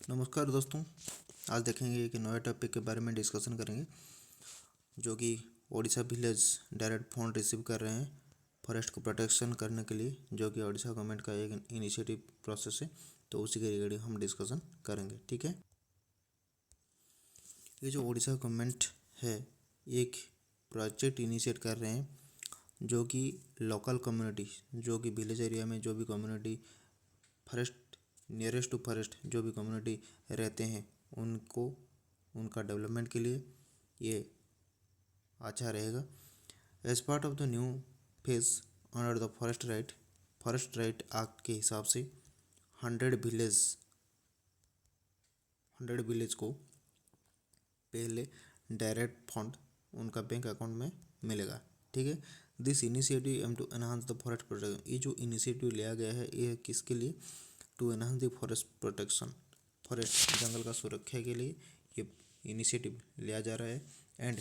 नमस्कार दोस्तों। आज देखेंगे एक नए टॉपिक के बारे में डिस्कशन करेंगे, जो कि Odisha village direct fund receive कर रहे हैं फॉरेस्ट को प्रोटेक्शन करने के लिए, जो कि ओडिशा गवर्नमेंट का एक इनिशिएटिव प्रोसेस है। तो उसी के रिगार्डिंग हम डिस्कशन करेंगे। ठीक है, ये जो ओडिशा गवर्नमेंट है एक प्रोजेक्ट इनिशिएट कर रहे हैं, जो कि लोकल कम्युनिटी, जो कि विलेज एरिया में जो भी community forest nearest to forest जो भी कम्युनिटी रहते हैं उनको उनका डेवलपमेंट के लिए ये अच्छा रहेगा। As part of the new phase under the forest right act के हिसाब से 100 विलेज को पहले डायरेक्ट फंड उनका बैंक अकाउंट में मिलेगा। ठीक है, this initiative aim to enhance the forest protection. ये जो इनिशिएटिव लिया गया है ये किसके लिए? To enhance the forest protection, forest जंगल का सुरक्षा के लिए ये इनिशिएटिव लिया जा रहा है। And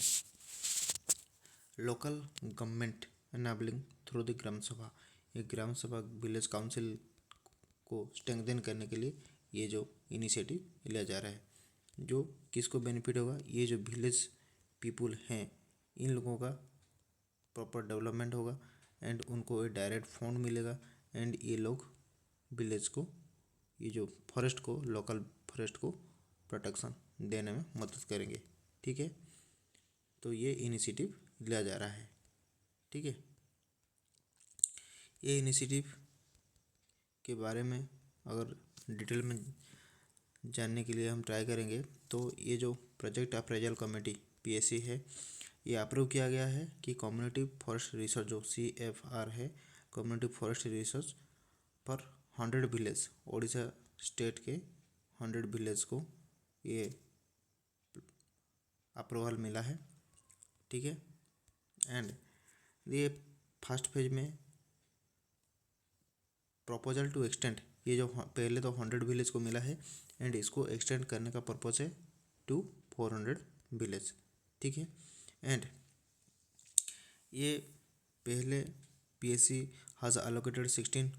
local government enabling through the Gram Sabha, ये ग्राम सभा विलेज काउंसिल को स्ट्रेंथन करने के लिए ये जो इनिशिएटिव लिया जा रहा है, जो किसको बेनिफिट होगा? ये जो विलेज पीपुल हैं इन लोगों का प्रॉपर डेवलपमेंट होगा एंड उनको ये डायरेक्ट फंड मिलेगा एंड ये लोग विलेज को, ये जो फॉरेस्ट को, लोकल फॉरेस्ट को प्रोटेक्शन देने में मदद करेंगे। ठीक है, तो ये इनिशिएटिव लिया जा रहा है। ठीक है, ये इनिशिएटिव के बारे में अगर डिटेल में जानने के लिए हम ट्राई करेंगे तो ये जो प्रोजेक्ट अप्रेजल कमेटी PSC है, ये अप्रूव किया गया है कि कम्युनिटी फॉरेस्ट रिसर्च जो CFR है, कम्युनिटी फॉरेस्ट रिसर्च पर 100 विलेज, ओडिशा स्टेट के 100 विलेज को ये अप्रूवल मिला है। ठीक है, एंड ये फर्स्ट फेज में प्रपोजल टू एक्सटेंड, ये जो पहले तो 100 विलेज को मिला है एंड इसको एक्सटेंड करने का पर्पज है टू 400 विलेज। ठीक है, एंड ये पहले PSC has allocated 16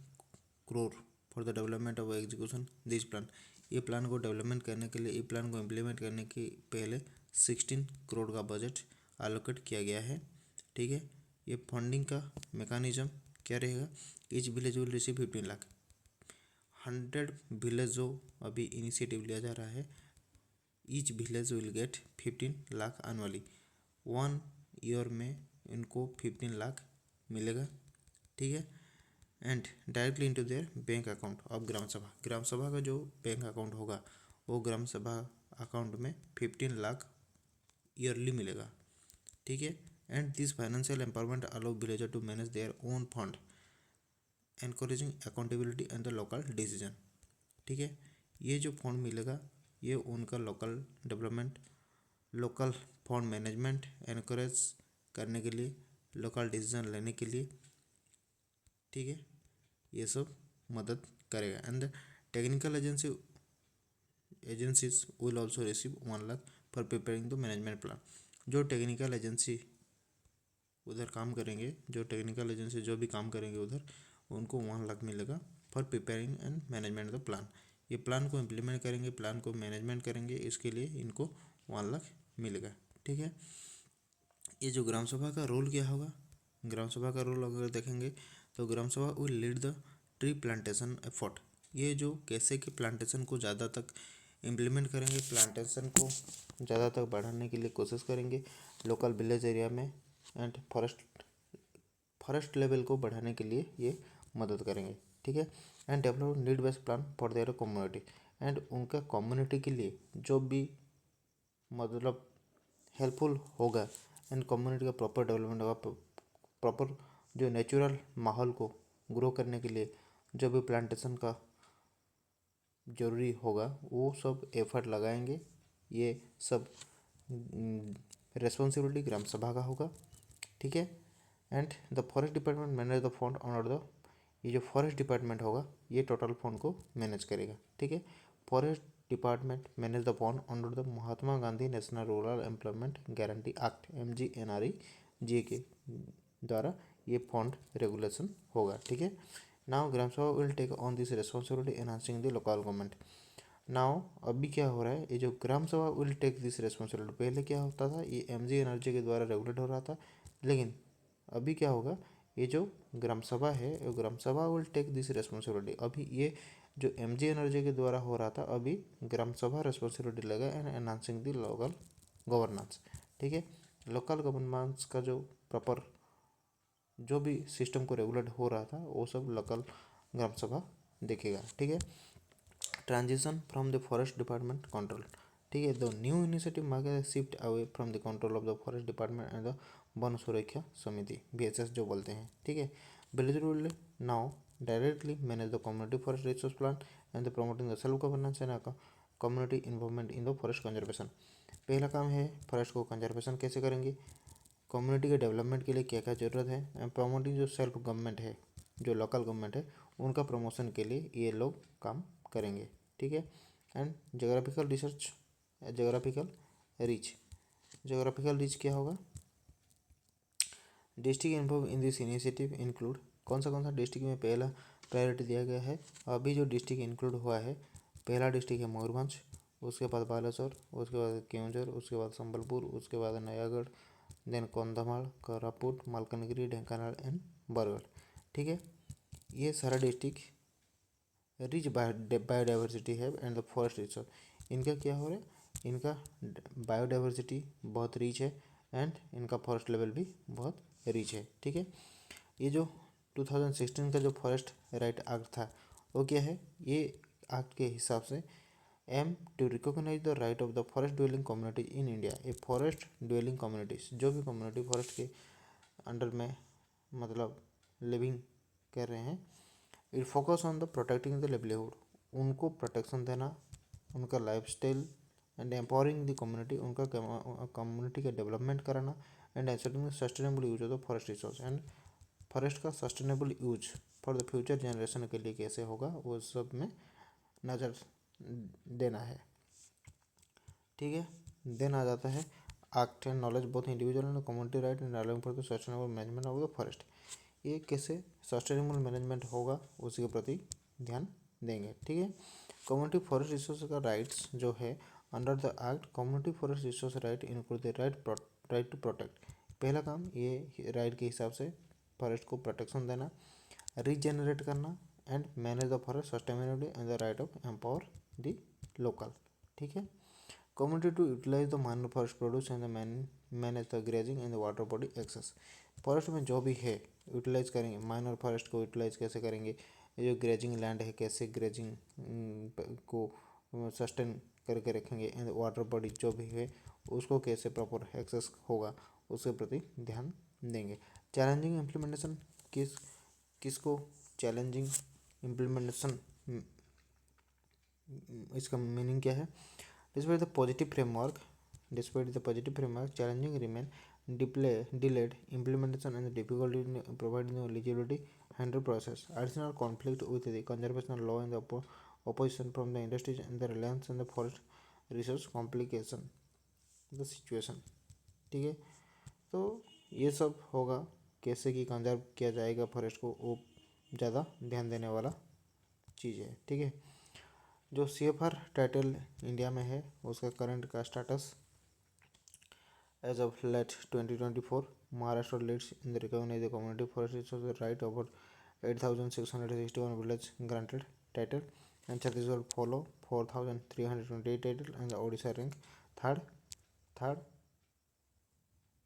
crore for the development of execution this plan. ये प्लान को डेवलपमेंट करने के लिए, ये प्लान को इम्प्लीमेंट करने के पहले 16 करोड़ का बजट अलोकेट किया गया है। ठीक है, ये फंडिंग का मेकानिज़म क्या रहेगा? Each village will receive 15 lakh. 100 village जो अभी इनिशिएटिव लिया जा रहा है, each village will get 15 lakh annually. 1 year में इनको 15 लाख मिलेगा। ठीक है, and directly into their bank account of Gram Sabha. Gram सभा का जो बैंक अकाउंट होगा वो ग्राम सभा अकाउंट में 15 लाख ईयरली मिलेगा। ठीक है, and this financial empowerment allow villager to manage their own fund encouraging accountability and the local decision. ठीक है, ये जो फंड मिलेगा ये उनका local development, local fund management encourage करने के लिए, लोकल डिसीजन लेने के लिए, ठीक है, ये सब मदद करेगा। And the technical agencies will also receive 1 lakh for preparing the management plan. जो टेक्निकल एजेंसी उधर काम करेंगे, जो टेक्निकल एजेंसी जो भी काम करेंगे उधर, उनको 1 लाख मिलेगा for preparing and management the plan. ये प्लान को इम्प्लीमेंट करेंगे, प्लान को मैनेजमेंट करेंगे, इसके लिए इनको 1 लाख मिलेगा। ठीक है, ये जो ग्राम सभा का रोल क्या होगा? ग्राम सभा का रोल अगर देखेंगे तो ग्राम Sabha will lead the tree plantation effort. ये जो कैसे कि प्लांटेशन को ज़्यादा तक इम्प्लीमेंट करेंगे, प्लांटेशन को ज़्यादा तक बढ़ाने के लिए कोशिश करेंगे लोकल विलेज एरिया में, एंड फॉरेस्ट लेवल को बढ़ाने के लिए ये मदद करेंगे। ठीक है, and develop need based plan for their community, and उनका कम्युनिटी के लिए जो भी मतलब हेल्पफुल होगा एंड कम्युनिटी का प्रॉपर डेवलपमेंट होगा, प्रॉपर जो नेचुरल माहौल को ग्रो करने के लिए जो भी प्लांटेशन का ज़रूरी होगा वो सब एफर्ट लगाएंगे। ये सब रेस्पॉन्सिबिलिटी ग्राम सभा का होगा। ठीक है, and the forest department manage the fund under the, ये जो फॉरेस्ट डिपार्टमेंट होगा ये टोटल फंड को मैनेज करेगा। ठीक है, forest department manage the fund under the Mahatma Gandhi national rural employment guarantee act MGNREGA के द्वारा ये फंड रेगुलेशन होगा। ठीक है, now Gram Sabha will take on this responsibility enhancing the local government. Now अभी क्या हो रहा है, ये जो ग्राम Sabha will take this responsibility. पहले क्या होता था, ये एमजी एनर्जी के द्वारा रेगुलेट हो रहा था, लेकिन अभी क्या होगा, ये जो ग्राम सभा है, ये ग्राम Sabha will take this responsibility. अभी ये जो एमजी एनर्जी के द्वारा हो रहा था, अभी ग्राम सभा रेस्पॉन्सिबिलिटी लेगा and enhancing the local governance. ठीक है, लोकल गवर्नेंस का जो प्रॉपर जो भी सिस्टम को रेगुलेट हो रहा था वो सब लोकल ग्राम सभा देखेगा। ठीक है, transition from the forest department control. ठीक है, the new initiative mark shift away from the control of the forest department and the one सुरक्षा समिति, बीएसएस जो बोलते हैं। ठीक है, village rule now directly manage the community forest resource plan and the promoting the self governance and community involvement in the forest conservation. पहला काम है फॉरेस्ट को कंजर्वेशन कैसे करेंगे, कम्युनिटी के डेवलपमेंट के लिए क्या क्या ज़रूरत है, एंड प्रमोटिंग जो सेल्फ गवर्नमेंट है, जो लोकल गवर्नमेंट है, उनका प्रमोशन के लिए ये लोग काम करेंगे। ठीक है, and geographical research, geographical reach. Geographical reach क्या होगा, district involve in this initiative include, कौन सा डिस्ट्रिक्ट में पहला प्रायोरिटी दिया गया है। अभी जो डिस्ट्रिक्ट इंक्लूड हुआ है, पहला डिस्ट्रिक्ट है मयूरभंज, उसके बाद बालासोर, उसके बाद केवंझर, उसके बाद संबलपुर, उसके बाद नयागढ़, देन कंधमाल, कोरापुट, मालकानगिरी, ढेंकानाल एंड बरगढ़। ठीक है, ये सारा डिस्ट्रिक्ट रिच बायोडाइवर्सिटी है एंड द फॉरेस्ट रिसोर्स। इनका क्या हो रहा है, इनका बायोडाइवर्सिटी बहुत रिच है एंड इनका फॉरेस्ट लेवल भी बहुत रिच है। ठीक है, ये जो 2016 का जो फॉरेस्ट राइट एक्ट था वो क्या है, ये एक्ट के हिसाब से aim to recognise the right of the forest dwelling communities in India. ये फॉरेस्ट ड्वेलिंग कम्युनिटीज जो भी कम्युनिटी फॉरेस्ट के अंडर में मतलब लिविंग कर रहे हैं, it focus on the protecting the livelihood, उनको प्रोटेक्शन देना, उनका lifestyle and empowering the community, उनका कम्युनिटी का डेवलपमेंट कराना and ensuring sustainable use of the forest resource and forest का sustainable use for the future generation के लिए कैसे होगा वो सब में नज़र देना है। ठीक है, देन आ जाता है act and knowledge both individual and community right and allowing for the sustainable management of the forest. ये कैसे सस्टेनेबल मैनेजमेंट होगा उसी के प्रति ध्यान देंगे। ठीक है, कम्युनिटी फॉरेस्ट रिसोर्स का राइट्स जो है under the act, community forest resource right include the right to protect. पहला काम ये राइट के हिसाब से फॉरेस्ट को प्रोटेक्शन देना, रीजेनरेट करना and manage the forest sustainably and the right of empower the local. ठीक है, community to utilise the minor forest produce and manage the grazing and the water body access. Forest में जो भी है utilise करेंगे, minor forest को utilise कैसे करेंगे, ये जो ग्रेजिंग लैंड है कैसे ग्रेजिंग को सस्टेन करके रखेंगे, एंड वाटर बॉडी जो भी है उसको कैसे प्रॉपर एक्सेस होगा उसके प्रति ध्यान देंगे। चैलेंजिंग इम्प्लीमेंटेशन, किसको चैलेंजिंग इम्प्लीमेंटेशन, इसका मीनिंग क्या है, despite the positive framework, challenging remain delayed implementation and difficulty in providing the eligibility handle process. Additional conflict with the conservation law and the opposition from the industries and the reliance on the forest resource complication the situation. ठीक है, तो ये सब होगा कैसे कि conserve किया जाएगा फॉरेस्ट को, वो ज़्यादा ध्यान देने वाला चीज़ है। ठीक है, जो CFR टाइटल इंडिया में है उसका करंट का status as of late 2024, Maharashtra leads in the recognise the community forest resource right about 8,661 village granted title and Chhattisgarh follow 4,328 title and Odisha rank third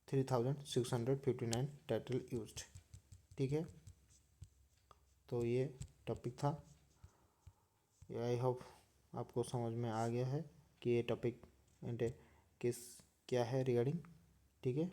3,659 title used. ठीक है, तो ये टॉपिक था। आई होप आपको समझ में आ गया है कि ये टॉपिक एंड किस क्या है रिगार्डिंग। ठीक है।